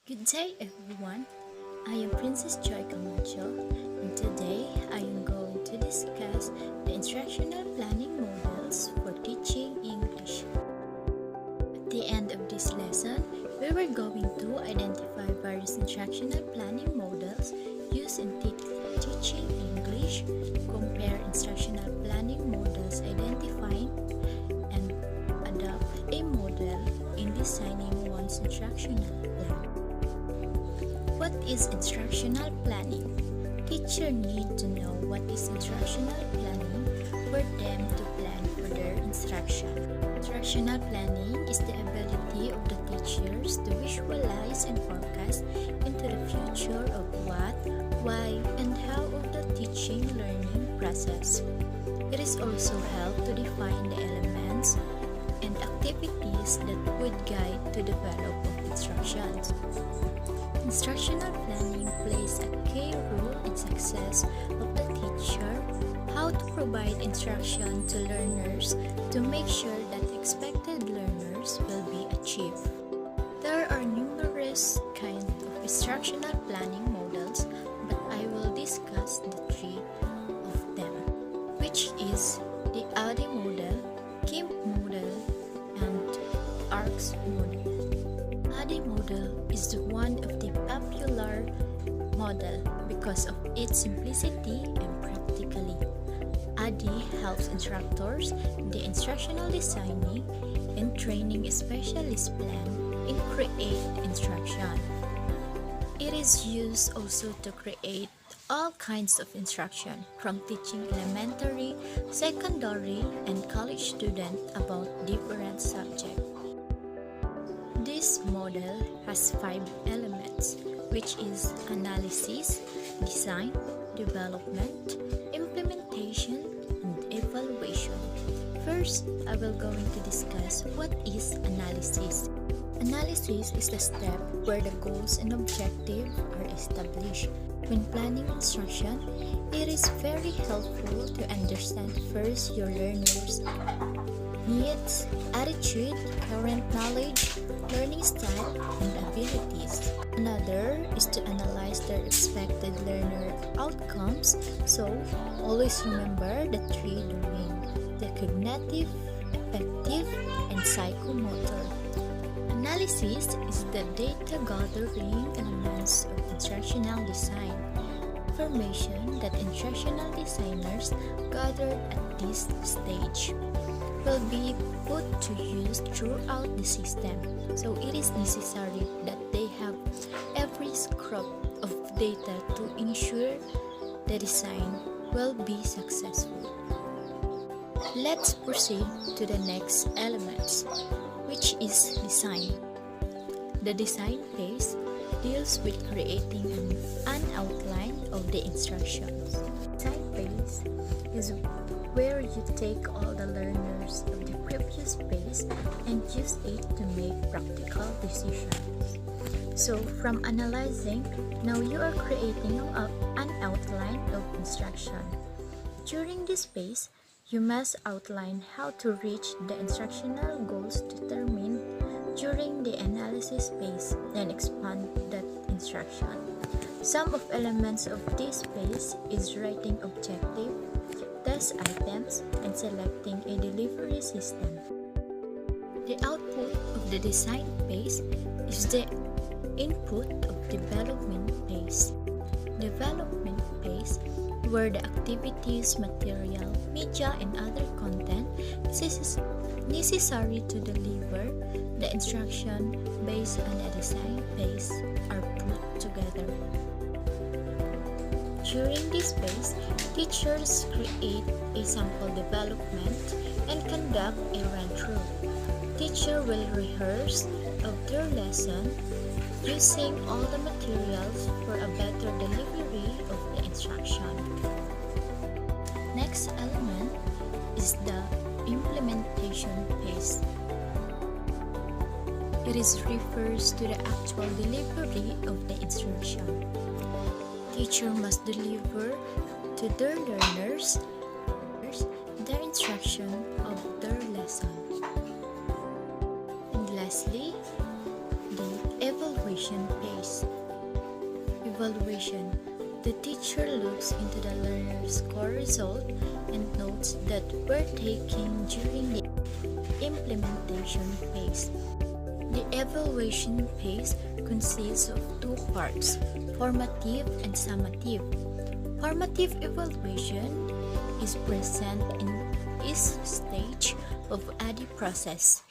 Good day, everyone. I am Princess Joy Camacho, and today I am going to discuss the instructional planning models for teaching English. At the end of this lesson, we were going to identify various instructional planning models used in teaching English, compare instructional planning models identifying, and adopt a model in designing one's instructional plan. What is instructional planning? Teachers need to know what is instructional planning for them to plan for their instruction. Instructional planning is the ability of the teachers to visualize and forecast into the future of what, why, and how of the teaching learning process. It is also help to define the elements and activities that would guide to develop of instructions. Instructional planning plays a key role in success of the teacher, how to provide instruction to learners to make sure that expected learners will be achieved. There are numerous kinds of instructional planning models, but I will discuss the three of them, which is the ADI model, KIMP model, and ARCS model. ADI model is one of the popular model because of its simplicity and practicality. ADI helps instructors, the instructional designing, and training specialist plan in create instruction. It is used also to create all kinds of instruction from teaching elementary, secondary, and college students about different subjects. This model has 5 elements, which is analysis, design, development, implementation, and evaluation. First, I will going to discuss what is analysis. Analysis is the step where the goals and objectives are established. When planning instruction, it is very helpful to understand first your learners' needs, attitude, current knowledge, learning style, and abilities. Another is to analyze their expected learner outcomes, so always remember the 3 domains: the cognitive, affective, and psychomotor. Analysis is the data gathering elements of instructional design. Information that instructional designers gathered at this stage will be put to use throughout the system, so it is necessary that they have every scrap of data to ensure the design will be successful. Let's proceed to the next elements, which is design. The design phase deals with creating an outline of the instructions. Design phase is where you take all the learners of the previous phase and use it to make practical decisions. So from analyzing, now you are creating an outline of instruction. During this phase, you must outline how to reach the instructional goals determined during the analysis phase and expand that instruction. Some of elements of this phase is writing objective, test items, and selecting a delivery system. The output of the design phase is the input of development phase. Development phase, where the activities, material, media, and other content is necessary to deliver the instruction based on the design phase are put together. During this phase, teachers create a sample development and conduct a run-through. Teacher will rehearse of their lesson using all the materials for a better delivery of the instruction. Next element is the implementation phase. It refers to the actual delivery of the instruction. Teacher must deliver to their learners their instruction of their lesson. And lastly, the evaluation evaluation phase. Evaluation. The teacher looks into the learner's score result and notes that were taken during the implementation phase. The evaluation phase consists of two parts, formative and summative. Formative evaluation is present in each stage of the process,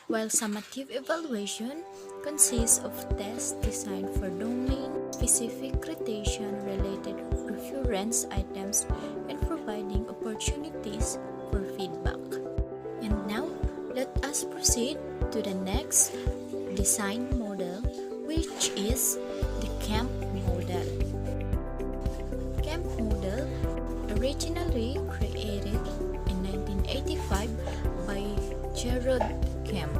while summative evaluation consists of tests designed for domain-specific criterion-related reference items and providing opportunities for feedback. And now, let us proceed to the next design model, which is the CAMP model. CAMP model originally created in 1985 by Gerald Kemp.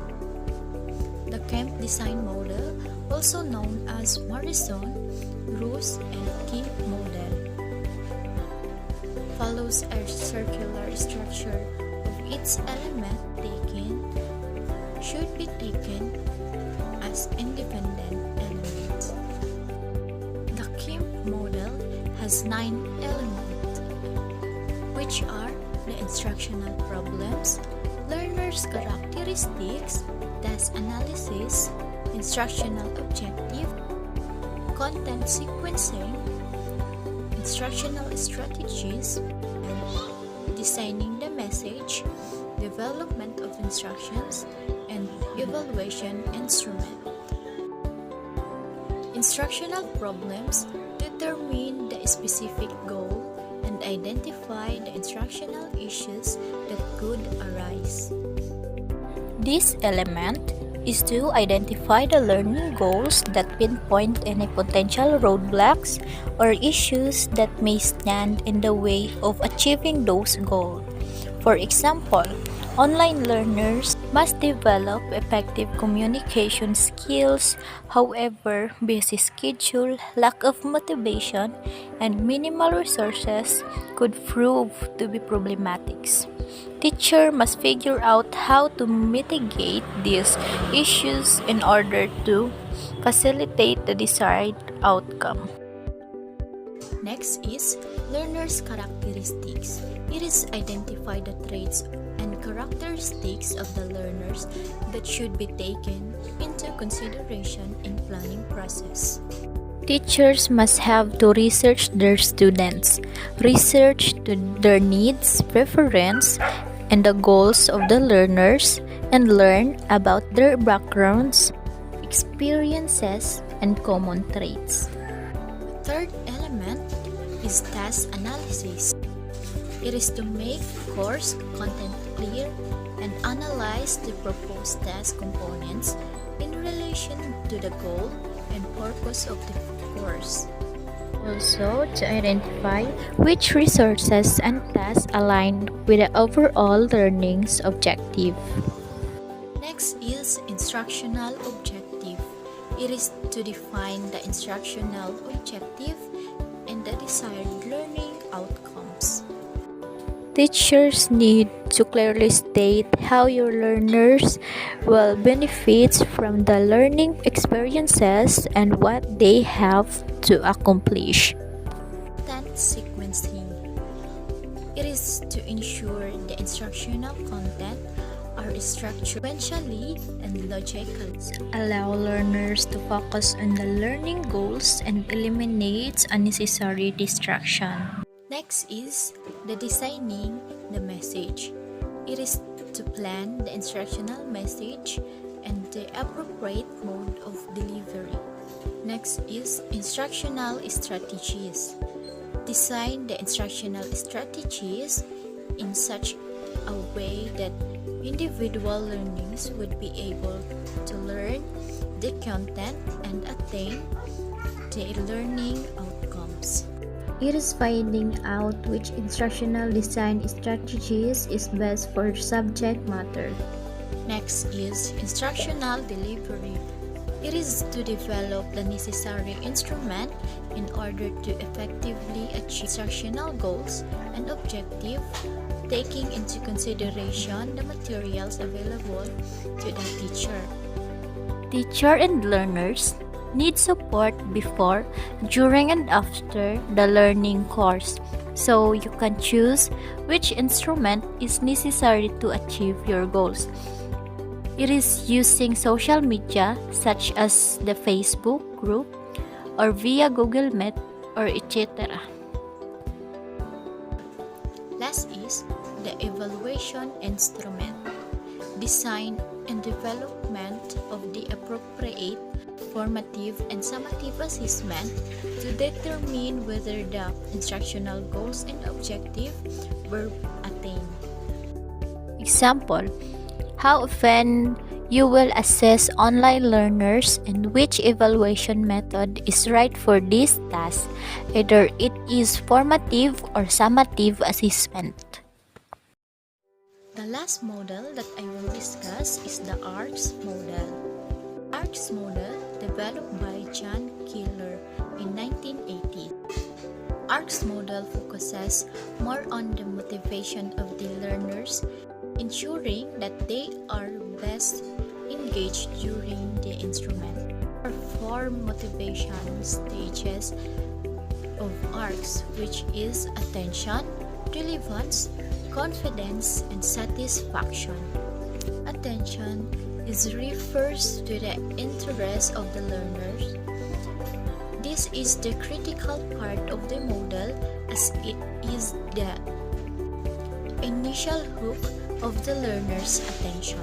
The Kemp design model, also known as Morrison, Roos, and Key model, follows a circular structure of each element should be taken as independent elements. The Kemp model has 9 elements, which are the instructional problems, learners' characteristics, task analysis, instructional objective, content sequencing, instructional strategies, designing the message, development of instructions, and evaluation instrument. Instructional problems determine the specific goal and identify the instructional issues that could arise. This element is to identify the learning goals that pinpoint any potential roadblocks or issues that may stand in the way of achieving those goals. For example, online learners must develop effective communication skills. However, busy schedule, lack of motivation, and minimal resources could prove to be problematic. Teacher must figure out how to mitigate these issues in order to facilitate the desired outcome. Next is learners' characteristics. It is identify the traits and characteristics of the learners that should be taken into consideration in planning process. Teachers must have to research their students, research their needs, preference, and the goals of the learners, and learn about their backgrounds, experiences, and common traits. The third element is task analysis. It is to make course content clear and analyze the proposed task components in relation to the goal and purpose of the course. Also, to identify which resources and tasks align with the overall learning's objective. Next is instructional objective. It is to define the instructional objective and the desired learning outcomes. Teachers need to clearly state how your learners will benefit from the learning experiences and what they have to accomplish. Content sequencing. It is to ensure the instructional content are structured sequentially and logically. Allow learners to focus on the learning goals and eliminate unnecessary distraction. Next is the designing the message. It is to plan the instructional message and the appropriate mode of delivery. Next is instructional strategies. Design the instructional strategies in such a way that individual learners would be able to learn the content and attain the learning outcomes. It is finding out which instructional design strategies is best for subject matter. Next is instructional delivery. It is to develop the necessary instrument in order to effectively achieve instructional goals and objectives, taking into consideration the materials available to the teacher. Teacher and learners need support before, during, and after the learning course, so you can choose which instrument is necessary to achieve your goals. It is using social media such as the Facebook group or via Google Meet or etc. Last is the evaluation instrument. Design and development of the appropriate formative and summative assessment to determine whether the instructional goals and objectives were attained. Example: how often you will assess online learners and which evaluation method is right for this task, either it is formative or summative assessment. The last model that I will discuss is the ARCS model. ARCS model developed by John Keeler in 1980. ARCS model focuses more on the motivation of the learners, ensuring that they are best engaged during the instrument. There are four motivation stages of ARCS, which is attention, relevance, confidence, and satisfaction. Attention refers to the interest of the learners. This is the critical part of the model as it is the initial hook of the learner's attention.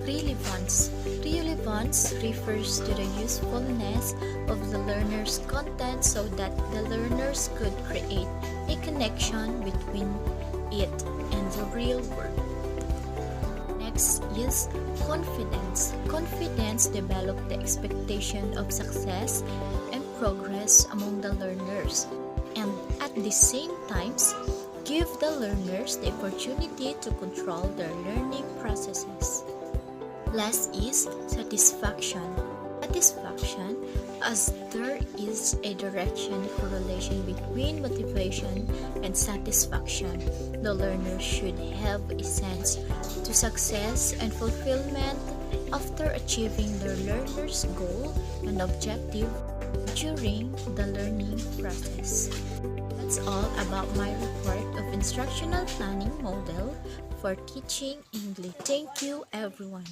Relevance refers to the usefulness of the learner's content so that the learners could create a connection between it and the real world. Next is confidence. Confidence develops the expectation of success and progress among the learners, and at the same time give the learners the opportunity to control their learning processes. Last is satisfaction. Satisfaction, as there is a direction correlation between motivation and satisfaction. The learner should have a sense to success and fulfillment after achieving their learner's goal and objective during the learning process. That's all about my report of instructional planning model for teaching English. Thank you, everyone.